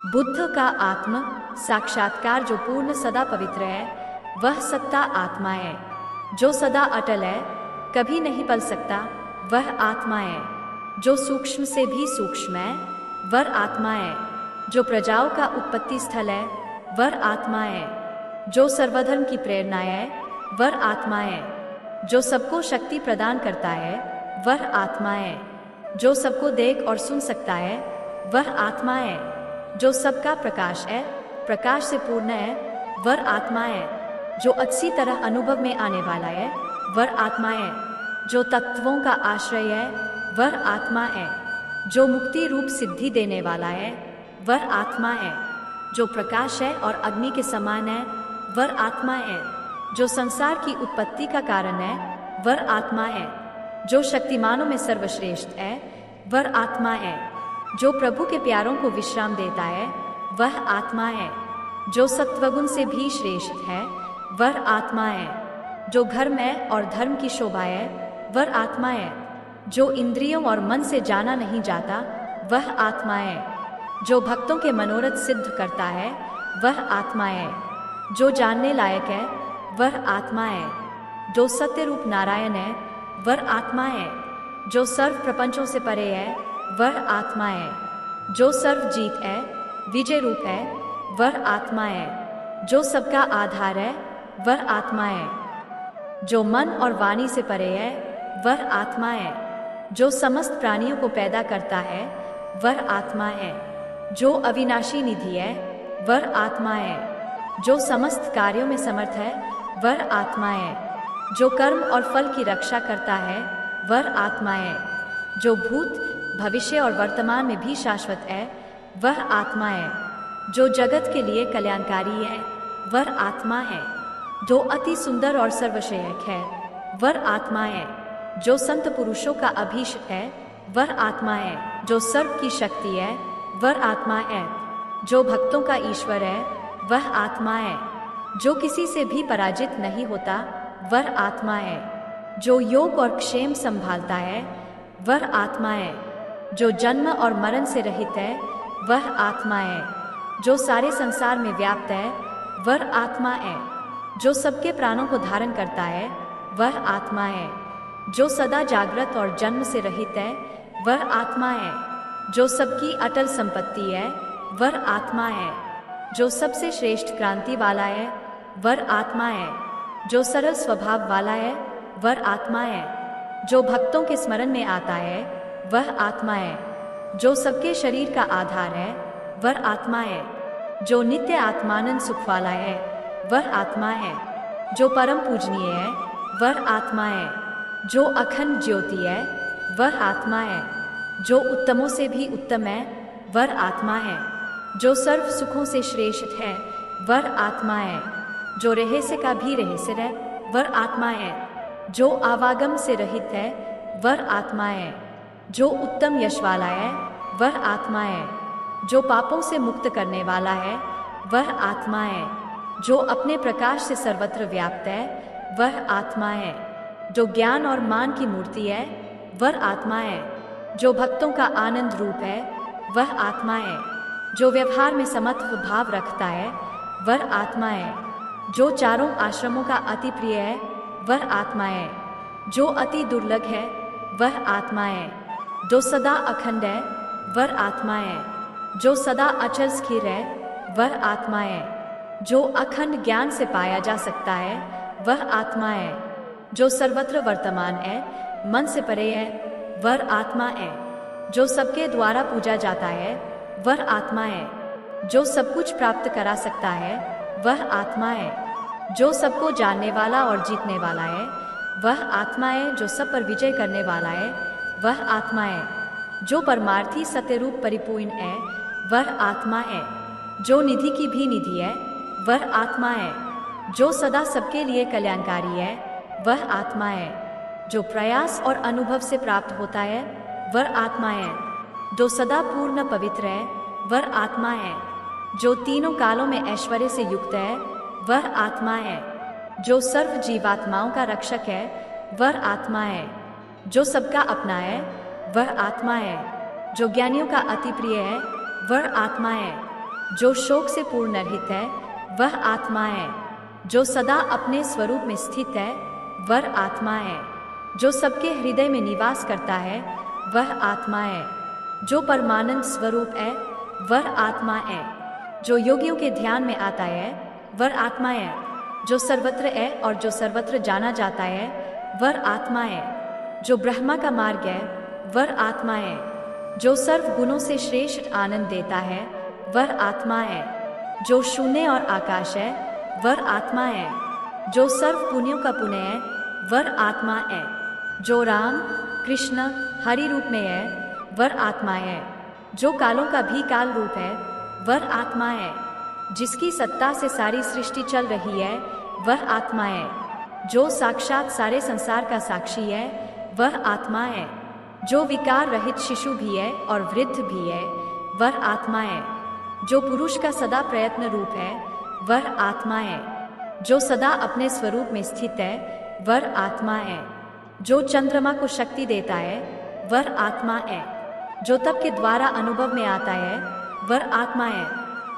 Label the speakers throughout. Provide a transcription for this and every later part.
Speaker 1: बुद्ध का आत्म साक्षात्कार जो पूर्ण सदा पवित्र है, वह सत्ता आत्मा है। जो सदा अटल है, कभी नहीं पल सकता, वह आत्मा है। जो सूक्ष्म से भी सूक्ष्म है, वह आत्मा है। जो प्रजाओं का उत्पत्ति स्थल है, वह आत्मा है। जो सर्वधर्म की प्रेरणा है, वह आत्मा है। जो सबको शक्ति प्रदान करता है, वह आत्मा है। जो सबको देख और सुन सकता है, वह आत्मा है। जो सबका प्रकाश है, प्रकाश से पूर्ण है, वह आत्मा है। जो अच्छी तरह अनुभव में आने वाला है, वह आत्मा है। जो तत्वों का आश्रय है, वह आत्मा है। जो मुक्ति रूप सिद्धि देने वाला है, वह आत्मा है। जो प्रकाश है और अग्नि के समान है, वह आत्मा है। जो संसार की उत्पत्ति का कारण है, वह आत्मा है। जो शक्तिमानों में सर्वश्रेष्ठ है, वह आत्मा है। जो प्रभु के प्यारों को विश्राम देता है, वह आत्मा है। जो सत्वगुण से भी श्रेष्ठ है, वह आत्मा है। जो धर्म है और धर्म की शोभा है, वह आत्मा है। जो इंद्रियों और मन से जाना नहीं जाता, वह आत्मा है। जो भक्तों के मनोरथ सिद्ध करता है, वह आत्मा है। जो जानने लायक है, वह आत्मा है। जो सत्य रूप नारायण है, वह आत्मा है। जो सर्व प्रपंचों से परे है, वह आत्मा है। जो सर्वजीत है, विजय रूप है, वह आत्मा है। जो सबका आधार है, वह आत्मा है। जो मन और वाणी से परे है, वह आत्मा है। जो समस्त प्राणियों को पैदा करता है, वह आत्मा है। जो अविनाशी निधि है, वह आत्मा है। जो समस्त कार्यों में समर्थ है, वह आत्मा है। जो कर्म और फल की रक्षा करता है, वह आत्मा है। जो भूत भविष्य और वर्तमान में भी शाश्वत है, वह आत्मा है। जो जगत के लिए कल्याणकारी है, वह आत्मा है। जो अति सुंदर और सर्वश्रेयक है, वह आत्मा है। जो संत पुरुषों का अभिषेक है, वह आत्मा है। जो सर्व की शक्ति है, वह आत्मा है। जो भक्तों का ईश्वर है, वह आत्मा है। जो किसी से भी पराजित नहीं होता, वह आत्मा है। जो योग और क्षेम संभालता है, वह आत्मा है। जो जन्म और मरण से रहित है, वह आत्मा है। जो सारे संसार में व्याप्त है, वह आत्मा है। जो सबके प्राणों को धारण करता है, वह आत्मा है। जो सदा जागृत और जन्म से रहित है, वह आत्मा है। जो सबकी अटल संपत्ति है, वह आत्मा है। जो सबसे श्रेष्ठ क्रांति वाला है, वह आत्मा है। जो सरल स्वभाव वाला है, वह आत्मा है। जो भक्तों के स्मरण में आता है, वह आत्मा है। जो सबके शरीर का आधार है, वह आत्मा है। जो नित्य आत्मानंद सुख वाला है, वह आत्मा है। जो परम पूजनीय है, वह आत्मा है। जो अखंड ज्योति है, वह आत्मा है। जो उत्तमों से भी उत्तम है, वह आत्मा है। जो सर्व सुखों से श्रेष्ठ है, वह आत्मा है। जो रहस्य का भी रहस्य है, वह आत्मा है। जो आवागम से रहित है, वह आत्मा है। जो उत्तम यश वाला है, वह आत्मा है। जो पापों से मुक्त करने वाला है, वह आत्मा है। जो अपने प्रकाश से सर्वत्र व्याप्त है, वह आत्मा है। जो ज्ञान और मान की मूर्ति है, वह आत्मा है। जो भक्तों का आनंद रूप है, वह आत्मा है। जो व्यवहार में समत्व भाव रखता है, वह आत्मा है। जो चारों आश्रमों का अति प्रिय है, वह आत्मा है। जो अति दुर्लभ है, वह आत्मा है। जो सदा अखंड है, वह आत्मा है। जो सदा अचल स्थिर है, वह आत्मा है। जो अखंड ज्ञान से पाया जा सकता है, वह आत्मा है। जो सर्वत्र वर्तमान है, मन से परे है, वह आत्मा है। जो सबके द्वारा पूजा जाता है, वह आत्मा है। जो सब कुछ प्राप्त करा सकता है, वह आत्मा है। जो सबको जानने वाला और जीतने वाला है, वह आत्मा है। जो सब पर विजय करने वाला है, वह आत्मा है। जो परमार्थी सत्यरूप परिपूर्ण है, वह आत्मा है। जो निधि की भी निधि है, वह आत्मा है। जो सदा सबके लिए कल्याणकारी है, वह आत्मा है। जो प्रयास और अनुभव से प्राप्त होता है, वह आत्मा है। जो सदा पूर्ण पवित्र है, वह आत्मा है। जो तीनों कालों में ऐश्वर्य से युक्त है, वह आत्मा है। जो सर्व जीवात्माओं का रक्षक है, वह आत्मा है। जो सबका अपना है, वह आत्मा है। जो ज्ञानियों का अति प्रिय है, वह आत्मा है। जो शोक से पूर्ण रहित है वह आत्मा है। जो सदा अपने स्वरूप में स्थित है वह आत्मा है। जो सबके हृदय में निवास करता है वह आत्मा है। जो परमानंद स्वरूप है वह आत्मा है। जो योगियों के ध्यान में आता है वह आत्मा है। जो सर्वत्र है और जो सर्वत्र जाना जाता है वह आत्मा है। जो ब्रह्मा का मार्ग है वह आत्मा है। जो सर्व गुणों से श्रेष्ठ आनंद देता है वह आत्मा है। जो शून्य और आकाश है वह आत्मा है। जो सर्व पुण्यों का पुण्य है वह आत्मा है। जो राम कृष्ण हरि रूप में है वह आत्मा है। जो कालों का भी काल रूप है वह आत्मा है। जिसकी सत्ता से सारी सृष्टि चल रही है वह आत्मा है। जो साक्षात सारे संसार का साक्षी है वह आत्मा है। जो विकार रहित शिशु भी है और वृद्ध भी है वह आत्मा है। जो पुरुष का सदा प्रयत्न रूप है वह आत्मा है। जो सदा अपने स्वरूप में स्थित है वह आत्मा है। जो चंद्रमा को शक्ति देता है वह आत्मा है। जो तप के द्वारा अनुभव में आता है वह आत्मा है।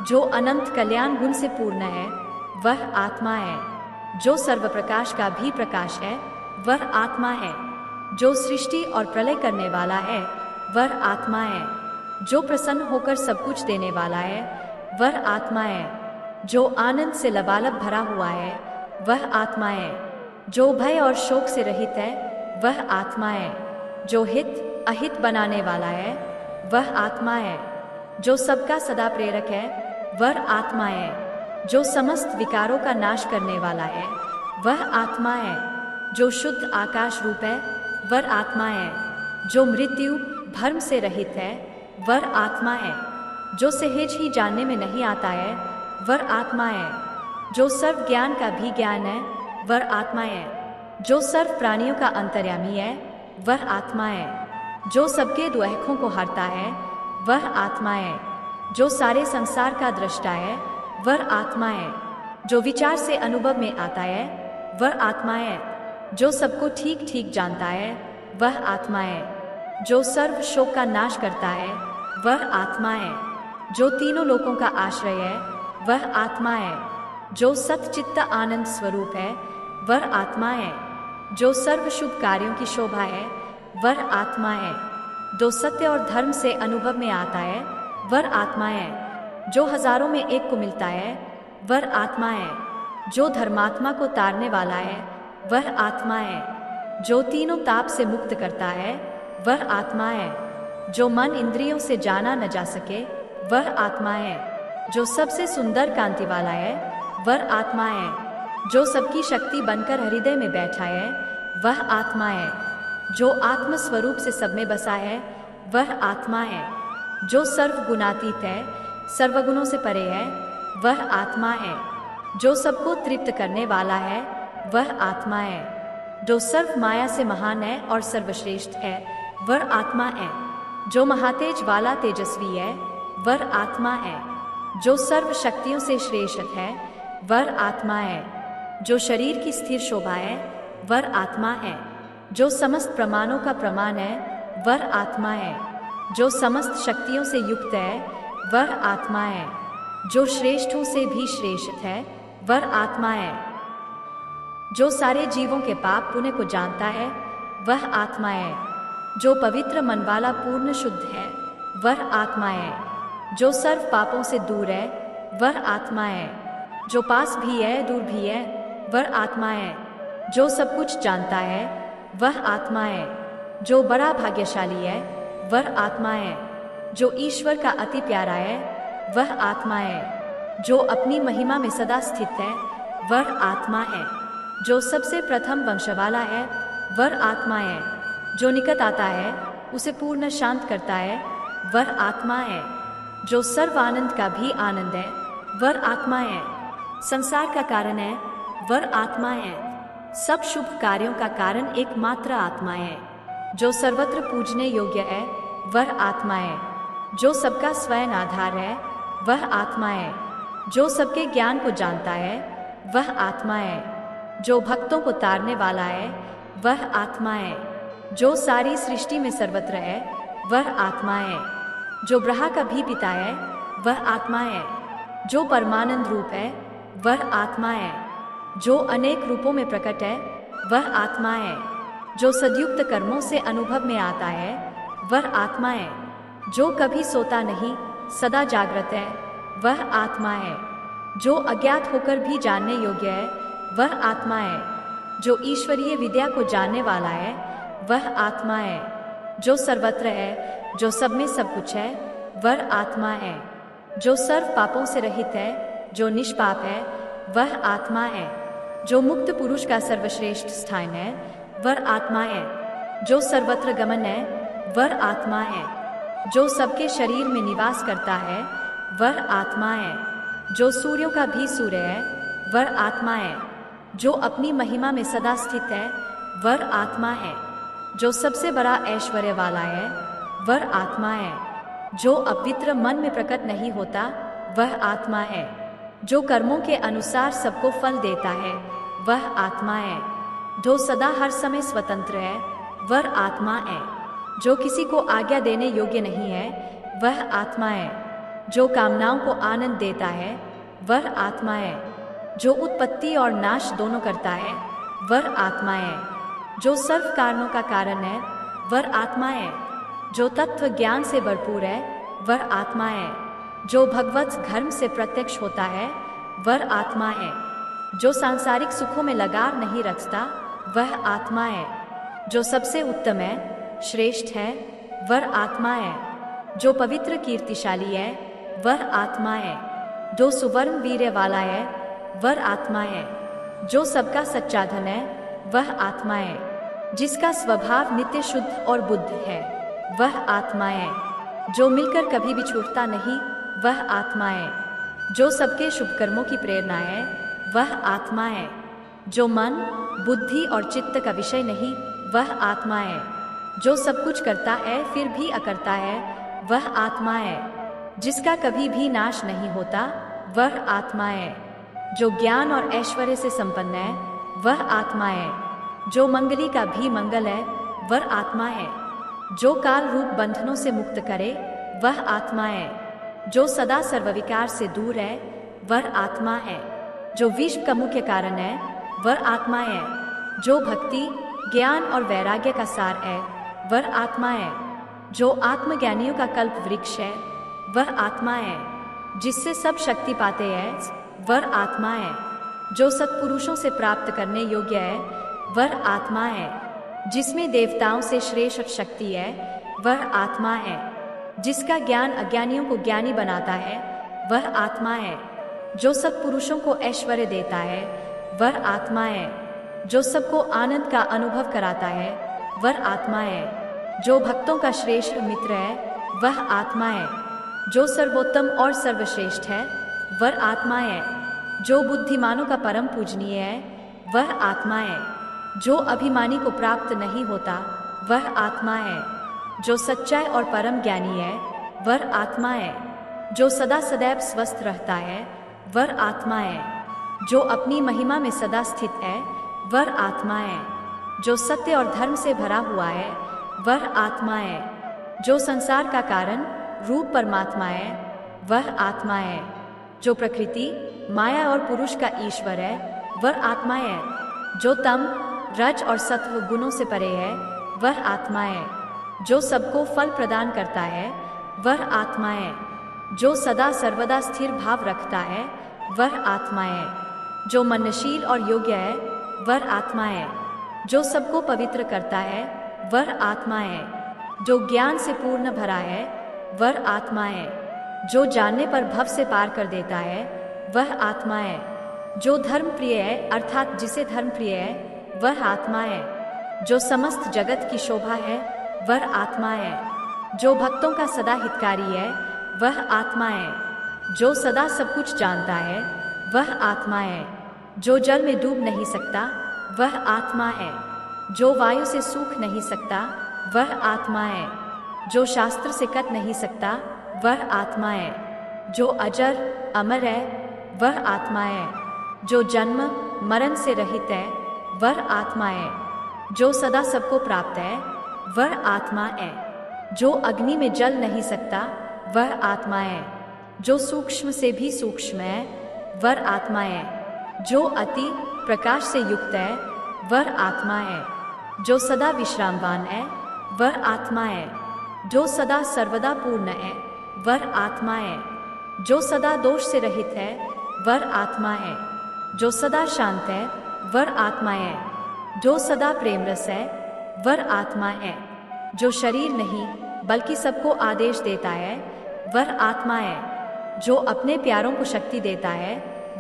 Speaker 1: जो अनंत कल्याण गुण से पूर्ण है वह आत्मा है। जो सर्व प्रकाश का भी प्रकाश है वह आत्मा है। जो सृष्टि और प्रलय करने वाला है वह आत्मा है। जो प्रसन्न होकर सब कुछ देने वाला है वह आत्मा है। जो आनंद से लबालब भरा हुआ है वह आत्मा है। जो भय और शोक से रहित है वह आत्मा है। जो हित अहित बनाने वाला है वह आत्मा है। जो सबका सदा प्रेरक है वह आत्मा है। जो समस्त विकारों का नाश करने वाला है वह आत्मा है। जो शुद्ध आकाश रूप है वह आत्मा है। जो मृत्यु भ्रम से रहित है वह आत्मा है। जो सहज ही जानने में नहीं आता है वह आत्मा है। जो सर्व ज्ञान का भी ज्ञान है वह आत्मा है। जो सर्व प्राणियों का अंतर्यामी है वह आत्मा है। जो सबके दुआखों को हरता है वह आत्मा है। जो सारे संसार का दृष्टा है वह आत्मा है। जो विचार से अनुभव में आता है वह आत्मा है। जो सबको ठीक ठीक जानता है वह आत्मा है। जो सर्व शोक का नाश करता है वह आत्मा है। जो तीनों लोकों का आश्रय है वह आत्मा है। जो सतचित्त आनंद स्वरूप है वह आत्मा है। जो सर्व शुभ कार्यों की शोभा है वह आत्मा है। जो सत्य और धर्म से अनुभव में आता है वह आत्मा है। जो हजारों में एक को मिलता है वह आत्मा है। जो धर्मात्मा को तारने वाला है वह आत्मा है। जो तीनों ताप से मुक्त करता है वह आत्मा है। जो मन इंद्रियों से जाना न जा सके वह आत्मा है। जो सबसे सुंदर कांति वाला है वह आत्मा है। जो सबकी शक्ति बनकर हृदय में बैठा है वह आत्मा है। जो आत्म स्वरूप से सब में बसा है वह आत्मा है। जो सर्व गुणातीत है सर्वगुणों से परे है वह आत्मा है। जो सबको तृप्त करने वाला है वह आत्मा है। जो सर्व माया से महान है और सर्वश्रेष्ठ है वह आत्मा है। जो महातेज वाला तेजस्वी है वह आत्मा है। जो सर्व शक्तियों से श्रेष्ठ है वह आत्मा है। जो शरीर की स्थिर शोभा है वह आत्मा है। जो समस्त प्रमाणों का प्रमाण है वह आत्मा है। जो समस्त शक्तियों से युक्त है वह आत्मा है। जो श्रेष्ठों से भी श्रेष्ठ है वह आत्मा है। जो सारे जीवों के पाप पुण्य को जानता है वह आत्मा है। जो पवित्र मन वाला पूर्ण शुद्ध है वह आत्मा है। जो सर्व पापों से दूर है वह आत्मा है। जो पास भी है दूर भी है वह आत्मा है। जो सब कुछ जानता है वह आत्मा है। जो बड़ा भाग्यशाली है वह आत्मा है। जो ईश्वर का अति प्यारा है वह आत्मा है। जो अपनी महिमा में सदा स्थित है वह आत्मा है। जो सबसे प्रथम वंश वाला है वह आत्मा है। जो निकट आता है उसे पूर्ण शांत करता है वह आत्मा है। जो सर्व आनंद का भी आनंद है वह आत्मा है। संसार का कारण है वह आत्मा है। सब शुभ कार्यों का कारण एकमात्र आत्मा है। जो सर्वत्र पूजने योग्य है वह आत्मा है। जो सबका स्वयं आधार है वह आत्मा है। जो सबके ज्ञान को जानता है वह आत्मा है। जो भक्तों को तारने वाला है वह आत्मा है। जो सारी सृष्टि में सर्वत्र है वह आत्मा है। जो ब्रह्मा का भी पिता है वह आत्मा है। जो परमानंद रूप है वह आत्मा है। जो अनेक रूपों में प्रकट है वह आत्मा है। जो सदयुक्त कर्मों से अनुभव में आता है वह आत्मा है। जो कभी सोता नहीं, सदा जागृत है, वह आत्मा है। जो अज्ञात होकर भी जानने योग्य है वह आत्मा है। जो ईश्वरीय विद्या को जानने वाला है वह आत्मा है। जो सर्वत्र है, जो सब में सब कुछ है, वह आत्मा है। जो सर्व पापों से रहित है, जो निष्पाप है, वह आत्मा है। जो मुक्त पुरुष का सर्वश्रेष्ठ स्थान है वह आत्मा है। जो सर्वत्र गमन है वह आत्मा है। जो सबके शरीर में निवास करता है वह आत्मा है। जो सूर्यों का भी सूर्य है वह आत्मा है। जो अपनी महिमा में सदा स्थित है वह आत्मा है। जो सबसे बड़ा ऐश्वर्य वाला है वह आत्मा है। जो अपवित्र मन में प्रकट नहीं होता वह आत्मा है। जो कर्मों के अनुसार सबको फल देता है वह आत्मा है। जो सदा हर समय स्वतंत्र है वह आत्मा है। जो किसी को आज्ञा देने योग्य नहीं है वह आत्मा है। जो कामनाओं को आनंद देता है वह आत्मा है। जो उत्पत्ति और नाश दोनों करता है वह आत्मा है। जो सर्व कारणों का कारण है वह आत्मा है। जो तत्व ज्ञान से भरपूर है वह आत्मा है। जो भगवत धर्म से प्रत्यक्ष होता है वह आत्मा है। जो सांसारिक सुखों में लगाव नहीं रखता वह आत्मा है। जो सबसे उत्तम है, श्रेष्ठ है, वह आत्मा है। जो पवित्र कीर्तिशाली है वह आत्मा है। जो सुवर्ण वीर्य वाला है वह आत्मा है। जो सबका सच्चा धन है वह आत्मा है। जिसका स्वभाव नित्य शुद्ध और बुद्ध है वह आत्मा है। जो मिलकर कभी भी छूटता नहीं वह आत्मा है। जो सबके शुभ कर्मों की प्रेरणा है वह आत्मा है। जो मन, बुद्धि और चित्त का विषय नहीं वह आत्मा है। जो सब कुछ करता है फिर भी अकर्ता है वह आत्मा है। जिसका कभी भी नाश नहीं होता वह आत्मा है। जो ज्ञान और ऐश्वर्य से संपन्न है वह आत्मा है। जो मंगली का भी मंगल है वह आत्मा है। जो काल रूप बंधनों से मुक्त करे वह आत्मा है। जो सदा सर्वविकार से दूर है वह आत्मा है। जो विश्व का मुख्य कारण है वह आत्मा है। जो भक्ति, ज्ञान और वैराग्य का सार है वह आत्मा है। जो आत्मज्ञानियों का कल्प वृक्ष है वह आत्मा है। जिससे सब शक्ति पाते हैं वह आत्मा है। जो सत्पुरुषों से प्राप्त करने योग्य है वह आत्मा है। जिसमें देवताओं से श्रेष्ठ शक्ति है वह आत्मा है। जिसका ज्ञान अज्ञानियों को ज्ञानी बनाता है वह आत्मा है। जो सत्पुरुषों को ऐश्वर्य देता है वह आत्मा है। जो सबको आनंद का अनुभव कराता है वह आत्मा है। जो भक्तों का श्रेष्ठ मित्र है वह आत्मा है। जो सर्वोत्तम और सर्वश्रेष्ठ है वह आत्मा है। जो बुद्धिमानों का परम पूजनीय है वह आत्मा है। जो अभिमानी को प्राप्त नहीं होता वह आत्मा है। जो सच्चाई और परम ज्ञानी है वह आत्मा है। जो सदा सदैव स्वस्थ रहता है वह आत्मा है। जो अपनी महिमा में सदा स्थित है वह आत्मा है। जो सत्य और धर्म से भरा हुआ है वह आत्मा है। जो संसार का कारण रूप परमात्मा है वह आत्मा है। जो प्रकृति, माया और पुरुष का ईश्वर है वह आत्मा है। जो तम, रज और सत्व गुणों से परे है वह आत्मा है। जो सबको फल प्रदान करता है वह आत्मा है। जो सदा सर्वदा स्थिर भाव रखता है वह आत्मा है। जो मननशील और योग्य है वह आत्मा है। जो सबको पवित्र करता है वह आत्मा है। जो ज्ञान से पूर्ण भरा है वह आत्मा है। जो जानने पर भव से पार कर देता है वह आत्मा है। जो धर्म प्रिय है अर्थात जिसे धर्म प्रिय है वह आत्मा है। जो समस्त जगत की शोभा है वह आत्मा है। जो भक्तों का सदा हितकारी है वह आत्मा है। जो सदा सब कुछ जानता है वह आत्मा है। जो जल में डूब नहीं सकता वह आत्मा है। जो वायु से सूख नहीं सकता वह आत्मा है। जो शास्त्र से कट नहीं सकता वह आत्मा है। जो अजर अमर है वह आत्मा है। जो जन्म मरण से रहित है वह आत्मा है। जो सदा सबको प्राप्त है वह आत्मा है। जो अग्नि में जल नहीं सकता वह आत्मा है। जो सूक्ष्म से भी सूक्ष्म है, वह आत्मा है। जो अति प्रकाश से युक्त है, वह आत्मा है। जो सदा विश्रामवान है, वह आत्मा है। जो सदा सर्वदा पूर्ण है, वह आत्मा है। जो सदा दोष से रहित है, वह आत्मा है। जो सदा शांत है, वह आत्मा है। जो सदा प्रेम रस है, वह आत्मा है। जो शरीर नहीं बल्कि सबको आदेश देता है, वह आत्मा है। जो अपने प्यारों को शक्ति देता है,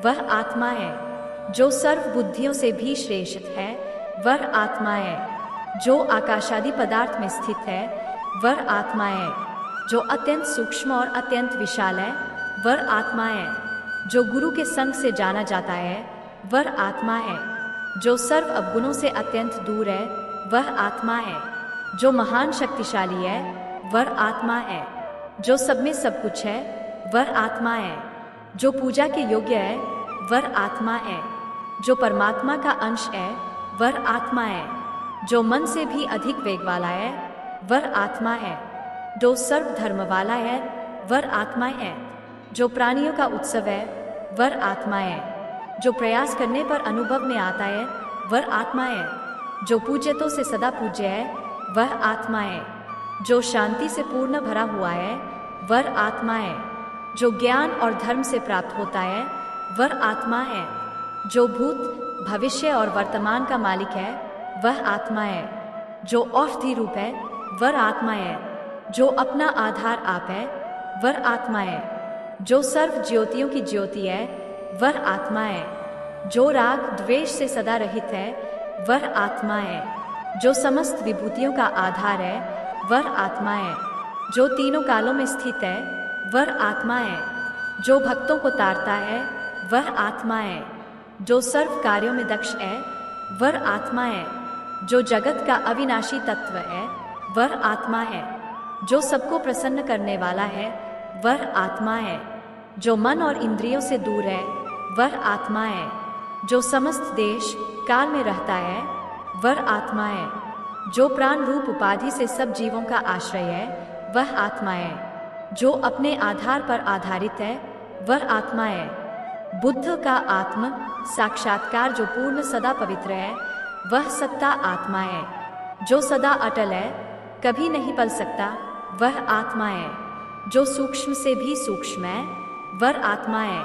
Speaker 1: वह आत्मा है। जो सर्व बुद्धियों से भी श्रेष्ठ है, वह आत्मा है। जो आकाशादि पदार्थ में स्थित है, वह आत्मा है। जो अत्यंत सूक्ष्म और अत्यंत विशाल है, वह आत्मा है। जो गुरु के संग से जाना जाता है, वह आत्मा है। जो सर्व अवगुणों से अत्यंत दूर है, वह आत्मा है। जो महान शक्तिशाली है, वह आत्मा है। जो सब में सब कुछ है, वह आत्मा है। जो पूजा के योग्य है, वह आत्मा है। जो परमात्मा का अंश है, वह आत्मा है। जो मन से भी अधिक वेग वाला है, वह आत्मा है। जो सर्व धर्म वाला है, वह आत्मा है। जो प्राणियों का उत्सव है, वह आत्मा है। जो प्रयास करने पर अनुभव में आता है, वह आत्मा है। जो पूज्यतों से सदा पूज्य है, वह आत्मा है। जो शांति से पूर्ण भरा हुआ है, वह आत्मा है। जो ज्ञान और धर्म से प्राप्त होता है, वह आत्मा है। जो भूत भविष्य और वर्तमान का मालिक है, वह आत्मा है। जो औषधि रूप है, वह आत्मा है। जो अपना आधार आप है, वह आत्मा है। जो सर्व ज्योतियों की ज्योति है, वह आत्मा है। जो राग द्वेष से सदा रहित है, वह आत्मा है। जो समस्त विभूतियों का आधार है, वह आत्मा है। जो तीनों कालों में स्थित है, वह आत्मा है। जो भक्तों को तारता है, वह आत्मा है। जो सर्व कार्यों में दक्ष है, वह आत्मा है। जो जगत का अविनाशी तत्व है, वह आत्मा है। जो सबको प्रसन्न करने वाला है, वह आत्मा है। जो मन और इंद्रियों से दूर है, वह आत्मा है। जो समस्त देश काल में रहता है, वह आत्मा है। जो प्राण रूप उपाधि से सब जीवों का आश्रय है, वह आत्मा है। जो अपने आधार पर आधारित है, वह आत्मा है। बुद्ध का आत्म साक्षात्कार जो पूर्ण सदा पवित्र है, वह सत्ता आत्मा है। जो सदा अटल है, कभी नहीं पल सकता, वह आत्मा है। जो सूक्ष्म से भी सूक्ष्म है, वह आत्मा है।